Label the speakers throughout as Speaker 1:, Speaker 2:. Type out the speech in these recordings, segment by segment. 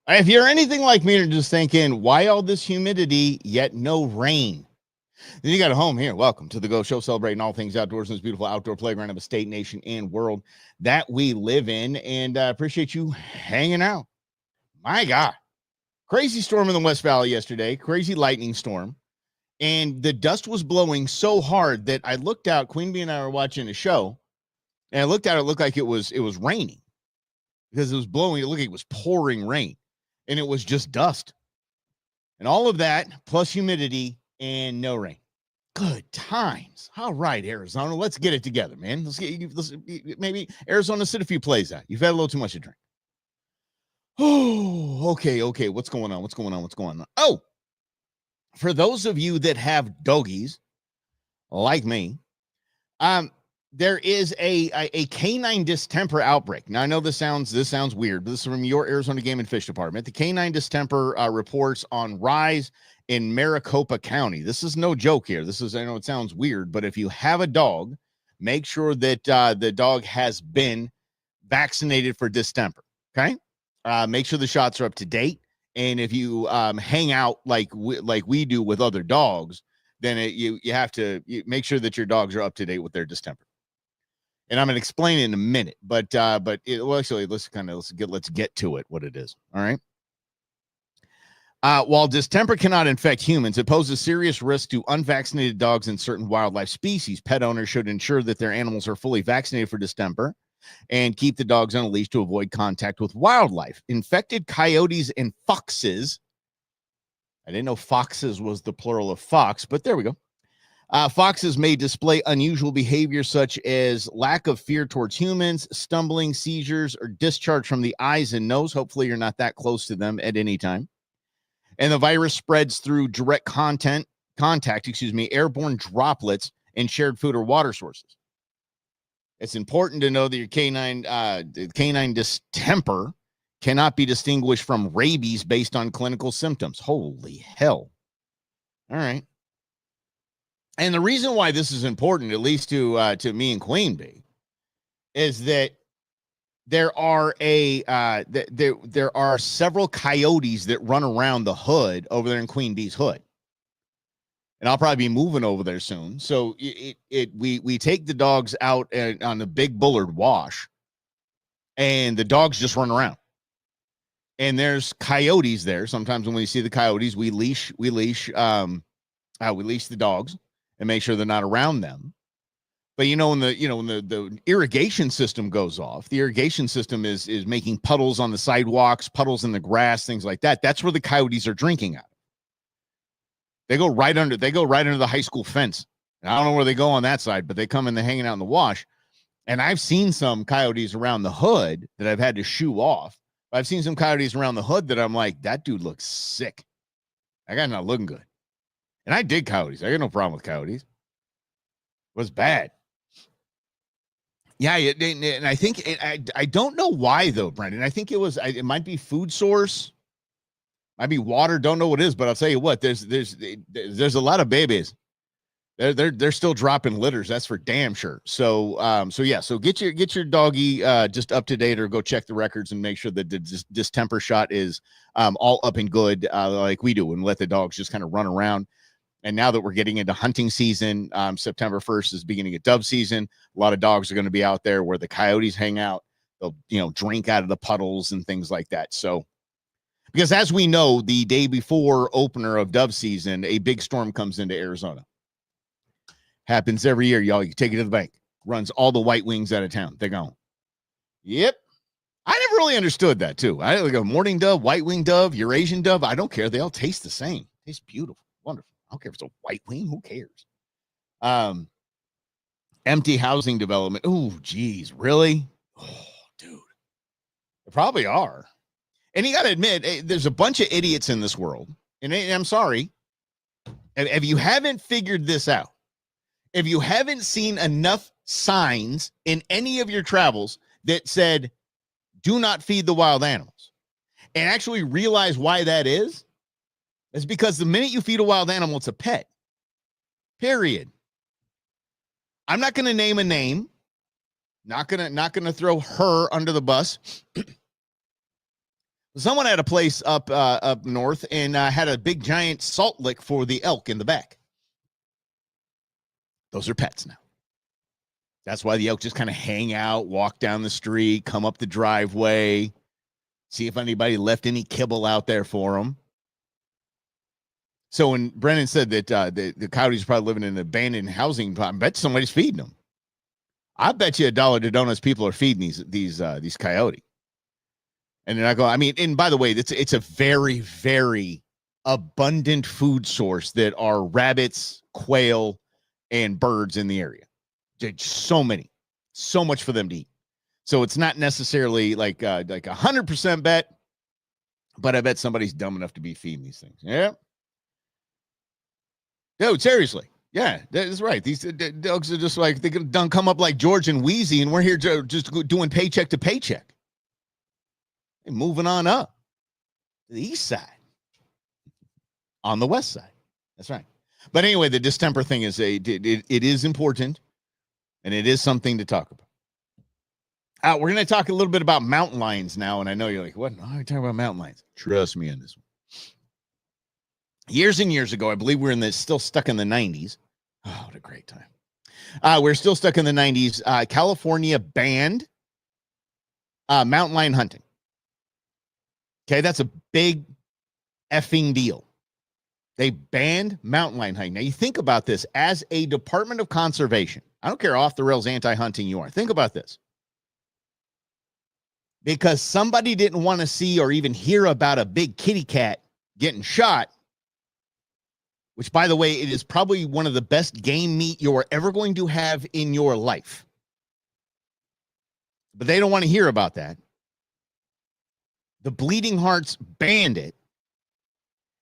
Speaker 1: If you're anything like me, you're just thinking, why all this humidity yet no rain? Then you got a home here. Welcome to the Go Show, celebrating all things outdoors in this beautiful outdoor playground of a state, nation, and world that we live in. And appreciate you hanging out. My God, crazy storm in the West Valley yesterday, crazy lightning storm. And the dust was blowing so hard that I looked out. Queen Bee and I were watching a show, and I looked out. It looked like it was raining because it was blowing. It looked like it was pouring rain, and it was just dust. And all of that plus humidity and no rain. Good times. All right, Arizona, let's get it together, man. Let's maybe Arizona sit a few plays out. You've had a little too much to drink. Oh, okay. What's going on? Oh, for those of you that have doggies like me, there is a canine distemper outbreak. Now I know this sounds weird, but this is from your Arizona Game and Fish Department. The canine distemper reports on rise in Maricopa County. This is no joke here. I know it sounds weird, but if you have a dog, make sure that the dog has been vaccinated for distemper. Okay, make sure the shots are up to date. And if you hang out like we do with other dogs, then you have to make sure that your dogs are up to date with their distemper. And I'm going to explain it in a minute, but actually, let's get to it. What it is, all right. While distemper cannot infect humans, it poses serious risk to unvaccinated dogs and certain wildlife species. Pet owners should ensure that their animals are fully vaccinated for distemper and keep the dogs on a leash to avoid contact with wildlife. Infected coyotes and foxes. I didn't know foxes was the plural of fox, but there we go. Foxes may display unusual behavior such as lack of fear towards humans, stumbling, seizures, or discharge from the eyes and nose. Hopefully, you're not that close to them at any time. And the virus spreads through direct contact, airborne droplets, and shared food or water sources. It's important to know that your canine distemper cannot be distinguished from rabies based on clinical symptoms. Holy hell. All right. And the reason why this is important, at least to me and Queen Bee, is that there are there are several coyotes that run around the hood over there in Queen Bee's hood, and I'll probably be moving over there soon. So we take the dogs out on the Big Bullard Wash, and the dogs just run around. And there's coyotes there. Sometimes when we see the coyotes, we leash the dogs and make sure they're not around them. But when the irrigation system goes off, the irrigation system is making puddles on the sidewalks, puddles in the grass, things like that. That's where the coyotes are drinking out of. They go right under the high school fence. And I don't know where they go on that side, but they come and they're hanging out in the wash. And I've seen some coyotes around the hood that I've had to shoo off. I've seen some coyotes around the hood that I'm like, that dude looks sick. That guy's not looking good. And I dig coyotes. I got no problem with coyotes. It was bad. Yeah, and I think I don't know why though, Brendan. I think it might be food source, might be water. Don't know what it is, but I'll tell you what. There's a lot of babies. They're still dropping litters. That's for damn sure. So get your doggy just up to date, or go check the records and make sure that the distemper shot is all up and good, like we do, and let the dogs just kind of run around. And now that we're getting into hunting season, September 1st is beginning of dove season. A lot of dogs are going to be out there where the coyotes hang out. They'll drink out of the puddles and things like that. So, because as we know, the day before opener of dove season, a big storm comes into Arizona. Happens every year, y'all. You take it to the bank. Runs all the white wings out of town. They're gone. Yep. I never really understood that, too. I like a mourning dove, white wing dove, Eurasian dove. I don't care. They all taste the same. Tastes beautiful. Wonderful. I don't care if it's a white wing. Who cares? Empty housing development. Oh, geez. Really? Oh, dude. They probably are. And you got to admit, there's a bunch of idiots in this world. And I'm sorry. If you haven't figured this out, if you haven't seen enough signs in any of your travels that said, do not feed the wild animals, and actually realize why that is, it's because the minute you feed a wild animal, it's a pet. Period. I'm not going to name a name. Not gonna throw her under the bus. Someone had a place up north and had a big giant salt lick for the elk in the back. Those are pets now. That's why the elk just kind of hang out, walk down the street, come up the driveway, see if anybody left any kibble out there for them. So when Brennan said that the coyotes are probably living in an abandoned housing, I bet somebody's feeding them. I bet you $1 to donuts people are feeding these coyote. And they're not going, I mean, and by the way, it's a very, very abundant food source that are rabbits, quail, and birds in the area. So many, so much for them to eat. So it's not necessarily like 100% bet, but I bet somebody's dumb enough to be feeding these things. Yeah. Dude, seriously. Yeah, that's right. These dogs are just like, they done come up like George and Wheezy, and we're here just doing paycheck to paycheck. And moving on up to the east side, on the west side. That's right. But anyway, the distemper thing is it is important, and it is something to talk about. We're going to talk a little bit about mountain lions now, and I know you're like, what? Why are we talking about mountain lions? Trust me on this one. Years and years ago, I believe we're still stuck in the 90s. Oh, what a great time. We're still stuck in the 90s. California banned mountain lion hunting. Okay, that's a big effing deal. They banned mountain lion hunting. Now, you think about this as a Department of Conservation. I don't care off the rails anti-hunting you are. Think about this. Because somebody didn't want to see or even hear about a big kitty cat getting shot, which, by the way, it is probably one of the best game meat you're ever going to have in your life. But they don't want to hear about that. The Bleeding Hearts banned it.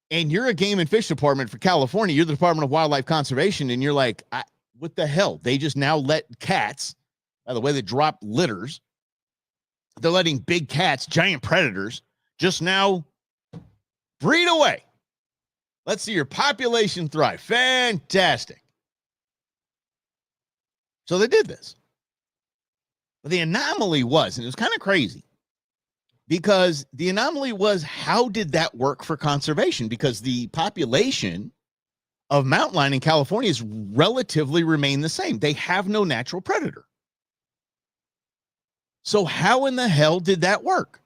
Speaker 1: And you're a game and fish department for California. You're the Department of Wildlife Conservation. And you're like, what the hell? They just now let cats, by the way, they drop litters. They're letting big cats, giant predators, just now breed away. Let's see your population thrive. Fantastic. So they did this. But the anomaly was, and it was kind of crazy, because the anomaly was, how did that work for conservation? Because the population of mountain lion in California has relatively remained the same. They have no natural predator. So how in the hell did that work?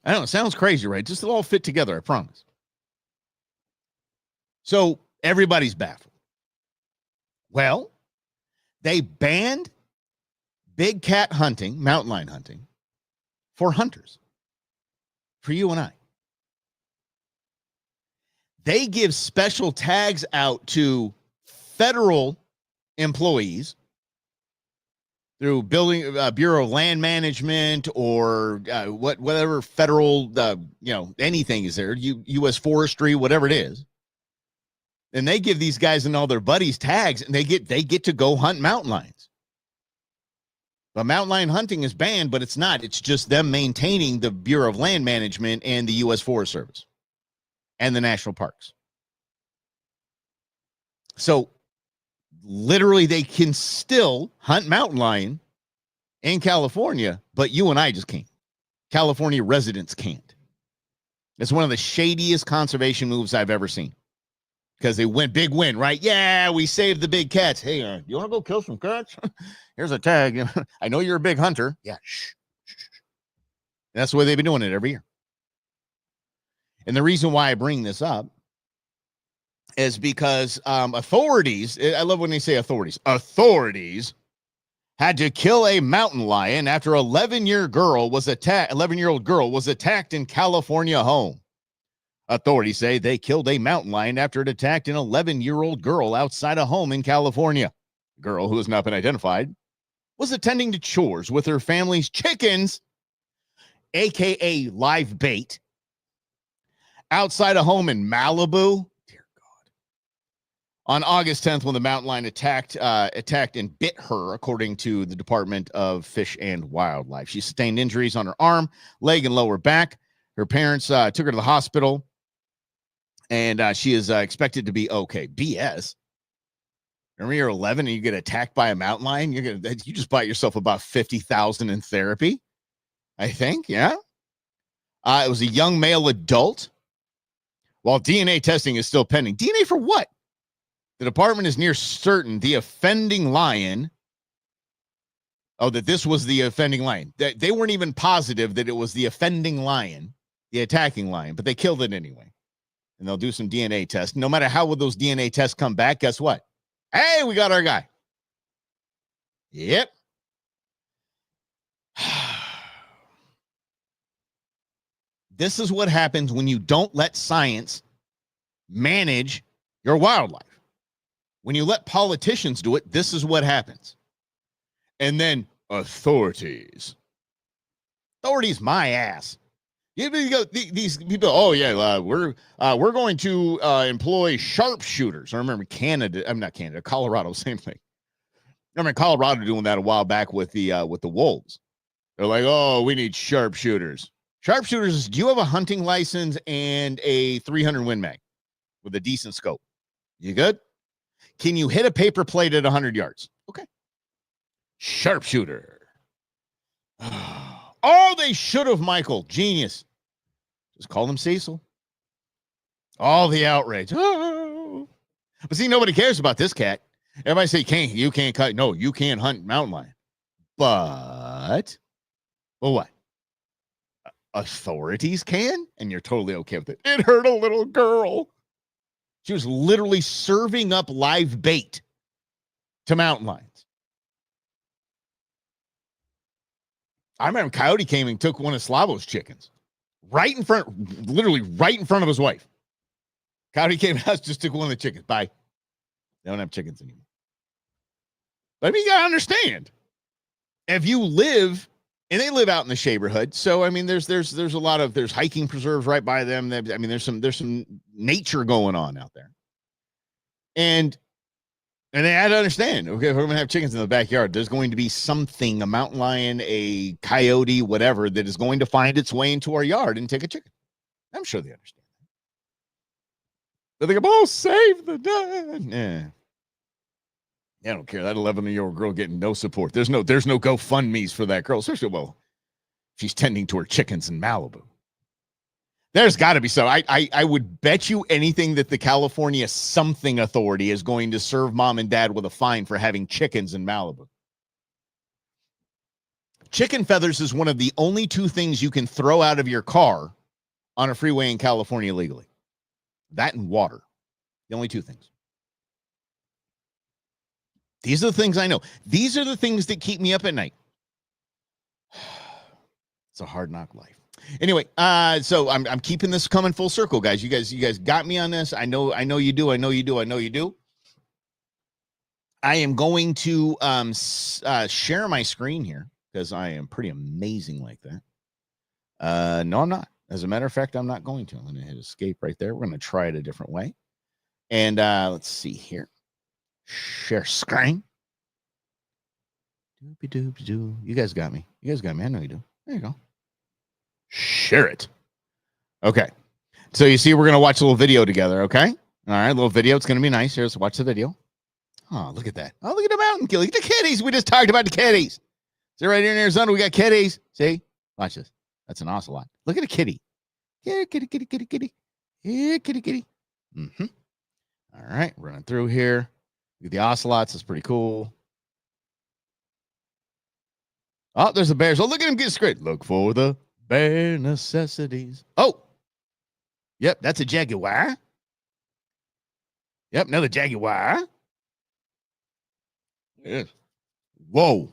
Speaker 1: I know, it sounds crazy, right? Just it'll all fit together, I promise. So everybody's baffled. Well, they banned big cat hunting, mountain lion hunting, for hunters, for you and I. They give special tags out to federal employees through Bureau of Land Management or whatever federal, anything is there, U.S. Forestry, whatever it is. And they give these guys and all their buddies tags, and they get to go hunt mountain lions. But mountain lion hunting is banned, but it's not. It's just them maintaining the Bureau of Land Management and the U.S. Forest Service and the national parks. So literally they can still hunt mountain lion in California, but you and I just can't. California residents can't. It's one of the shadiest conservation moves I've ever seen. Because they went big win, right? Yeah, we saved the big cats. Hey, you want to go kill some cats? Here's a tag. I know you're a big hunter. Yeah, shh. That's the way they've been doing it every year. And the reason why I bring this up is because authorities, I love when they say authorities had to kill a mountain lion after 11-year-old girl was attacked in California home. Authorities say they killed a mountain lion after it attacked an 11-year-old girl outside a home in California. The girl, who has not been identified, was attending to chores with her family's chickens, aka live bait, outside a home in Malibu. Dear God. On August 10th, when the mountain lion attacked and bit her, according to the Department of Fish and Wildlife. She sustained injuries on her arm, leg, and lower back. Her parents took her to the hospital, and she is expected to be okay. BS. Remember, you're 11 and you get attacked by a mountain lion? You just bought yourself about $50,000 in therapy, I think. Yeah. It was a young male adult. While DNA testing is still pending. DNA for what? The department is near certain the offending lion. Oh, that this was the offending lion. They weren't even positive that it was the offending lion, the attacking lion, but they killed it anyway. And they'll do some DNA tests. No matter how will those DNA tests come back, guess what? Hey, we got our guy. Yep. This is what happens when you don't let science manage your wildlife. When you let politicians do it, this is what happens. And then authorities. Authorities, my ass. You go, these people, oh, yeah, we're going to employ sharpshooters. I remember Colorado, same thing. I remember Colorado doing that a while back with the wolves. They're like, oh, we need sharpshooters. Sharpshooters, do you have a hunting license and a 300 Win Mag with a decent scope? You good? Can you hit a paper plate at 100 yards? Okay. Sharpshooter. Oh, they should have, Michael. Genius. Just call him Cecil. All the outrage. Oh. But see, nobody cares about this cat. Everybody say, you can't cut. No, you can't hunt mountain lion. But, well, what? Authorities can? And you're totally okay with it. It hurt a little girl. She was literally serving up live bait to mountain lions. I remember Coyote came and took one of Slavo's chickens literally right in front of his wife. Coyote came out, just took one of the chickens. Bye. They don't have chickens anymore. But I mean, you got to understand. If you live, and they live out in the neighborhood, so I mean, there's a lot of, there's hiking preserves right by them. I mean, there's some nature going on out there. And they had to understand, okay, if we're going to have chickens in the backyard, there's going to be something, a mountain lion, a coyote, whatever, that is going to find its way into our yard and take a chicken. I'm sure they understand. But they go, oh, save the day. Yeah. I don't care. That 11-year-old girl getting no support. There's no GoFundMe's for that girl, especially, well, she's tending to her chickens in Malibu. There's got to be some. I would bet you anything that the California something authority is going to serve mom and dad with a fine for having chickens in Malibu. Chicken feathers is one of the only two things you can throw out of your car on a freeway in California legally. That and water. The only two things. These are the things I know. These are the things that keep me up at night. It's a hard knock life. Anyway, so I'm keeping this coming full circle, guys. You guys got me on this. I know you do. I know you do. I am going to share my screen here because I am pretty amazing like that. No, I'm not. As a matter of fact, I'm not going to. I'm going to hit escape right there. We're going to try it a different way. And let's see here. Share screen. Doopy-doopy-doo. You guys got me. I know you do. There you go. Share it. Okay. So you see, we're going to watch a little video together, okay? All right, a little video. It's going to be nice. Here, let's watch the video. Oh, look at that. Oh, look at the mountain kill. Look at the kitties. We just talked about the kitties. See, right here in Arizona, we got kitties. See? Watch this. That's an ocelot. Look at a kitty. Yeah, kitty. Yeah, kitty. Mm-hmm. All right, running through here. Look at the ocelots. That's pretty cool. Oh, there's the bears. Oh, look at him get straight. Look for the bare necessities. Oh, yep, that's a jaguar. Yep, another jaguar. Yes. Whoa.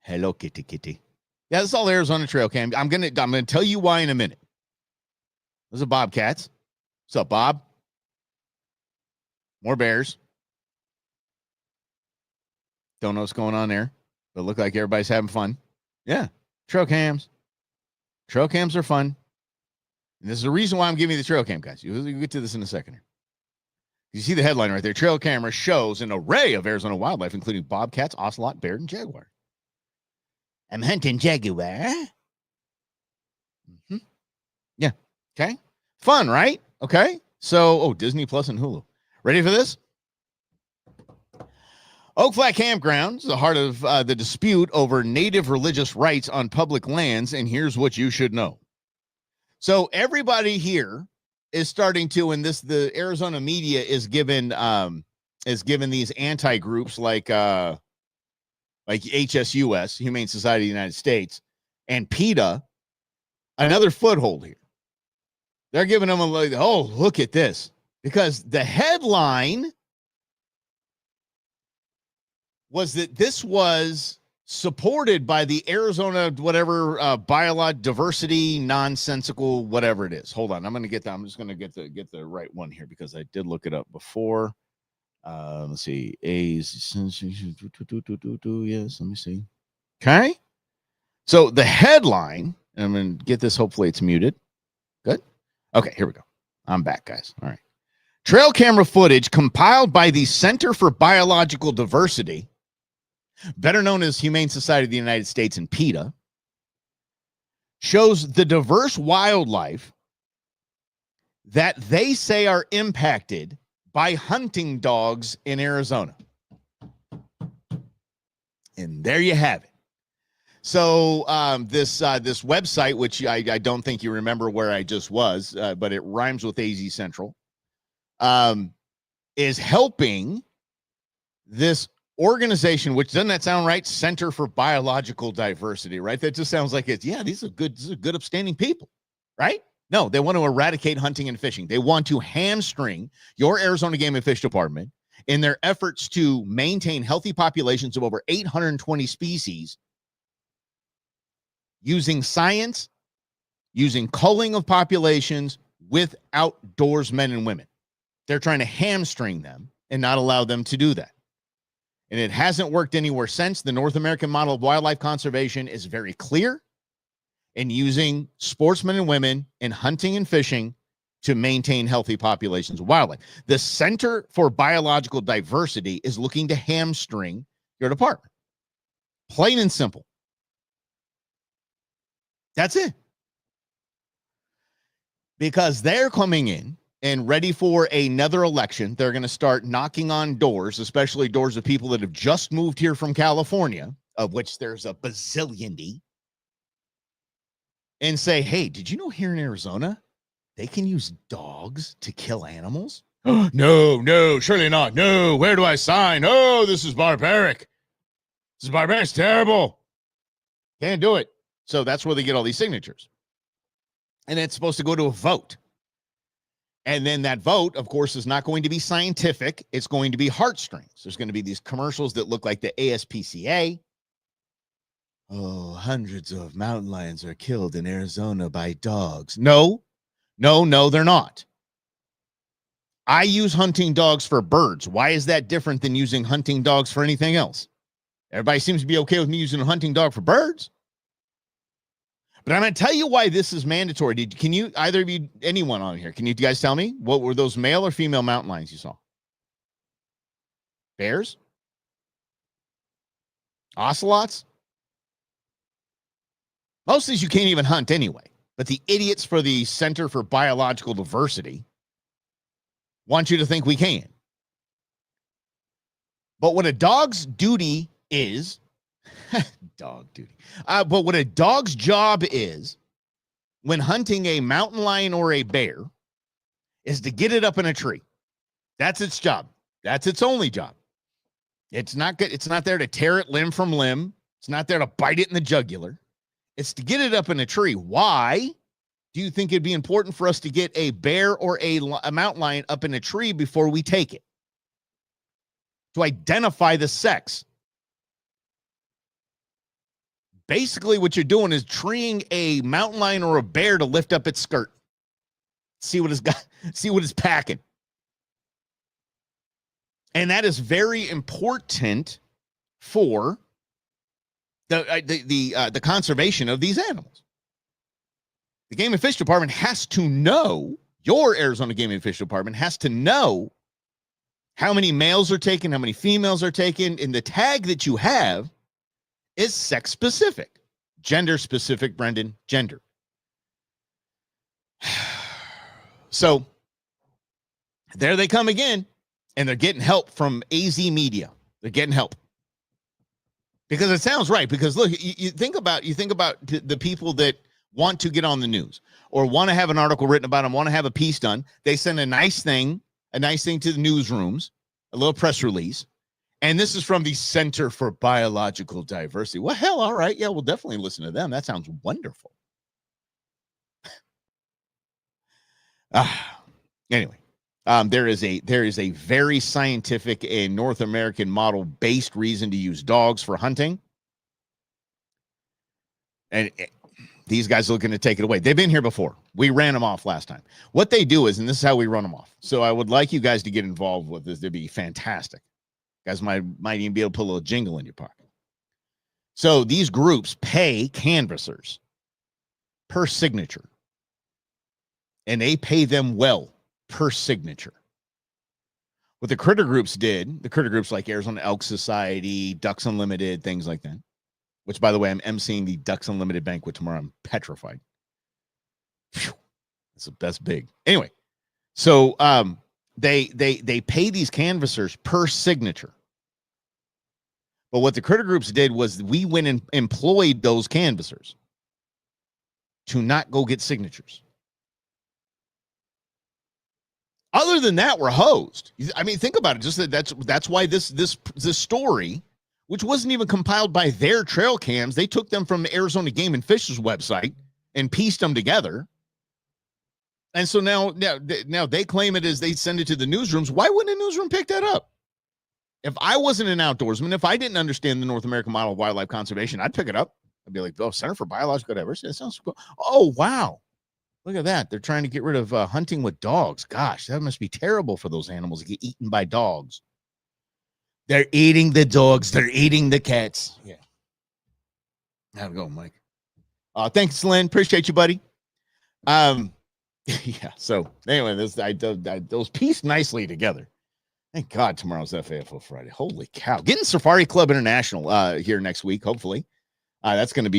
Speaker 1: Hello, kitty. Yeah, this is all Arizona Trail Cam. I'm gonna tell you why in a minute. Those are bobcats. What's up, Bob? More bears. Don't know what's going on there, but look like everybody's having fun. Yeah, trail cams. Trail cams are fun. And this is the reason why I'm giving you the trail cam, guys. You'll get to this in a second here. You see the headline right there. Trail camera shows an array of Arizona wildlife, including bobcats, ocelot, bear, and jaguar. I'm hunting jaguar. Mm-hmm. Yeah. Okay. Fun, right? Okay. So, Disney Plus and Hulu. Ready for this? Oak Flat Campground is the heart of the dispute over native religious rights on public lands, and here's what you should know. So everybody here is starting to, and the Arizona media is given these anti-groups like HSUS, Humane Society of the United States, and PETA another foothold here. They're giving them oh, look at this. Because the headline was that this was supported by the Arizona, whatever, biodiversity, nonsensical, whatever it is. Hold on. I'm just going to get the right one here because I did look it up before. Let's see. Yes, let me see. Okay. So the headline, I'm going to get this. Hopefully it's muted. Good. Okay, here we go. I'm back, guys. All right. Trail camera footage compiled by the Center for Biological Diversity, better known as Humane Society of the United States and PETA, shows the diverse wildlife that they say are impacted by hunting dogs in Arizona. And there you have it. So this website, which I don't think you remember where I just was, but it rhymes with AZ Central, is helping this organization, which doesn't that sound right? Center for Biological Diversity, right? That just sounds like these are good upstanding people, right? No, they want to eradicate hunting and fishing. They want to hamstring your Arizona Game and Fish Department in their efforts to maintain healthy populations of over 820 species using science, using culling of populations with outdoors men and women. They're trying to hamstring them and not allow them to do that. And it hasn't worked anywhere since. The North American model of wildlife conservation is very clear in using sportsmen and women in hunting and fishing to maintain healthy populations of wildlife. The Center for Biological Diversity is looking to hamstring your department. Plain and simple. That's it. Because they're coming in and ready for another election. They're going to start knocking on doors, especially doors of people that have just moved here from California, of which there's a bazillion, and say, hey, did you know here in Arizona, they can use dogs to kill animals? No, surely not. No, where do I sign? Oh, this is barbaric. This is barbaric. It's terrible. Can't do it. So that's where they get all these signatures. And it's supposed to go to a vote. And then that vote, of course, is not going to be scientific. It's going to be heartstrings. There's going to be these commercials that look like the ASPCA. Oh, hundreds of mountain lions are killed in Arizona by dogs. No, they're not. I use hunting dogs for birds. Why is that different than using hunting dogs for anything else? Everybody seems to be okay with me using a hunting dog for birds. But I'm going to tell you why this is mandatory. Can you, either of you, anyone on here, can you guys tell me what were those male or female mountain lions you saw? Bears? Ocelots? Most of these you can't even hunt anyway. But the idiots for the Center for Biological Diversity want you to think we can. But what a dog's duty is, dog duty. But what a dog's job is when hunting a mountain lion or a bear is to get it up in a tree. That's its job. That's its only job. It's not good. It's not there to tear it limb from limb. It's not there to bite it in the jugular. It's to get it up in a tree. Why do you think it'd be important for us to get a bear or a mountain lion up in a tree before we take it? To identify the sex. Basically, what you're doing is treeing a mountain lion or a bear to lift up its skirt. See what it's got, see what it's packing. And that is very important for the conservation of these animals. The Game and Fish Department has to know, your Arizona Game and Fish Department has to know how many males are taken, how many females are taken, and the tag that you have is sex specific, gender specific, Brendan, gender. So there they come again, and they're getting help from AZ Media. They're getting help because it sounds right. Because look, you think about the people that want to get on the news or want to have an article written about them, want to have a piece done, they send a nice thing to the newsrooms, a little press release. And this is from the Center for Biological Diversity. Well, hell, all right. Yeah, we'll definitely listen to them. That sounds wonderful. Anyway, there is a very scientific and North American model based reason to use dogs for hunting. And these guys are looking to take it away. They've been here before. We ran them off last time. What they do is, and this is how we run them off. So I would like you guys to get involved with this. It'd be fantastic. You guys might even be able to put a little jingle in your pocket. So these groups pay canvassers per signature. And they pay them well per signature. What the critter groups did, the critter groups like Arizona Elk Society, Ducks Unlimited, things like that, which, by the way, I'm emceeing the Ducks Unlimited banquet tomorrow. I'm petrified. Phew, that's big. Anyway, so they pay these canvassers per signature. But what the critter groups did was we went and employed those canvassers to not go get signatures. Other than that, we're hosed. I mean, think about it. Just that's why this story, which wasn't even compiled by their trail cams, they took them from the Arizona Game and Fish's website and pieced them together. And so now they claim it as they send it to the newsrooms. Why wouldn't a newsroom pick that up? If I wasn't an outdoorsman, if I didn't understand the North American model of wildlife conservation, I'd pick it up. I'd be like, oh, Center for Biological Diversity. That sounds cool. Oh, wow. Look at that. They're trying to get rid of hunting with dogs. Gosh, that must be terrible for those animals to get eaten by dogs. They're eating the dogs. They're eating the cats. Yeah. How's it going, Mike? Thanks, Lynn. Appreciate you, buddy. Yeah. So anyway, those pieced nicely together. Thank God tomorrow's FAFO Friday. Holy cow. Getting Safari Club International here next week, hopefully. That's going to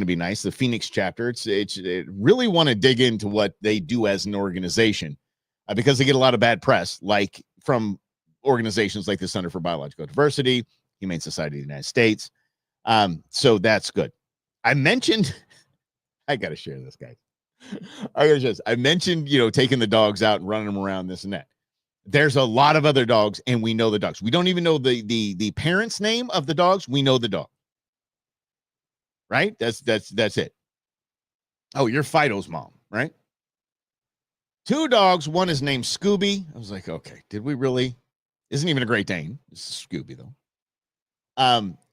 Speaker 1: be nice. The Phoenix chapter. It really want to dig into what they do as an organization because they get a lot of bad press, like from organizations like the Center for Biological Diversity, Humane Society of the United States. So that's good. I mentioned, I got to share this, guys. I mentioned, taking the dogs out and running them around, this and that. There's a lot of other dogs, and we know the dogs. We don't even know the parent's name of the dogs. We know the dog. Right? That's it. Oh, you're Fido's mom, right? 2 dogs. One is named Scooby. I was like, okay, did we really? Isn't even a Great Dane. This is Scooby, though.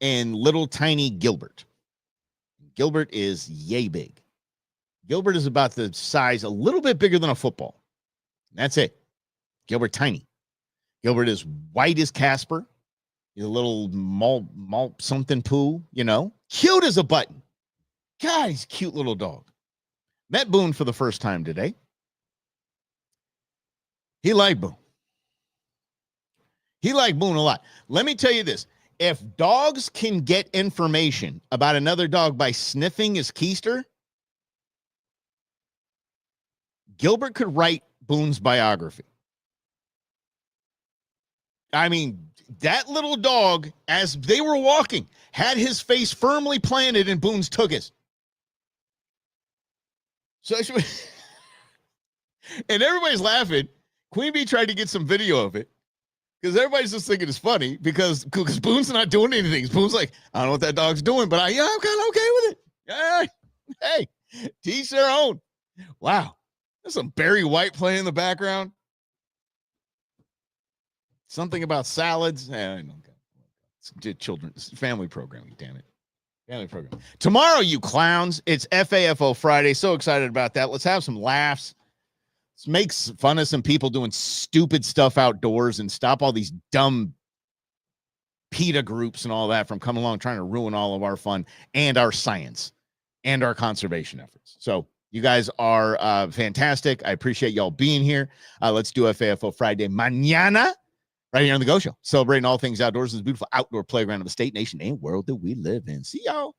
Speaker 1: And little tiny Gilbert. Gilbert is yay big. Gilbert is about the size, a little bit bigger than a football. That's it. Gilbert tiny. Gilbert is white as Casper. He's a little malt something poo, Cute as a button. God, he's a cute little dog. Met Boone for the first time today. He liked Boone. He liked Boone a lot. Let me tell you this. If dogs can get information about another dog by sniffing his keister, Gilbert could write Boone's biography. I mean, that little dog, as they were walking, had his face firmly planted in Boone's tuchus. So, and everybody's laughing. Queen Bee tried to get some video of it because everybody's just thinking it's funny because Boone's not doing anything. Boone's like, I don't know what that dog's doing, but I'm kind of okay with it. Yeah, hey, teach their own. Wow. There's some Barry White playing in the background. Something about salads. It's children's family programming, damn it. Family program. Tomorrow, you clowns, it's FAFO Friday. So excited about that. Let's have some laughs. Let's make fun of some people doing stupid stuff outdoors and stop all these dumb PETA groups and all that from coming along trying to ruin all of our fun and our science and our conservation efforts. So you guys are fantastic. I appreciate y'all being here. Let's do FAFO Friday mañana. Right here on The Go Show, celebrating all things outdoors in this beautiful outdoor playground of the state, nation, and world that we live in. See y'all.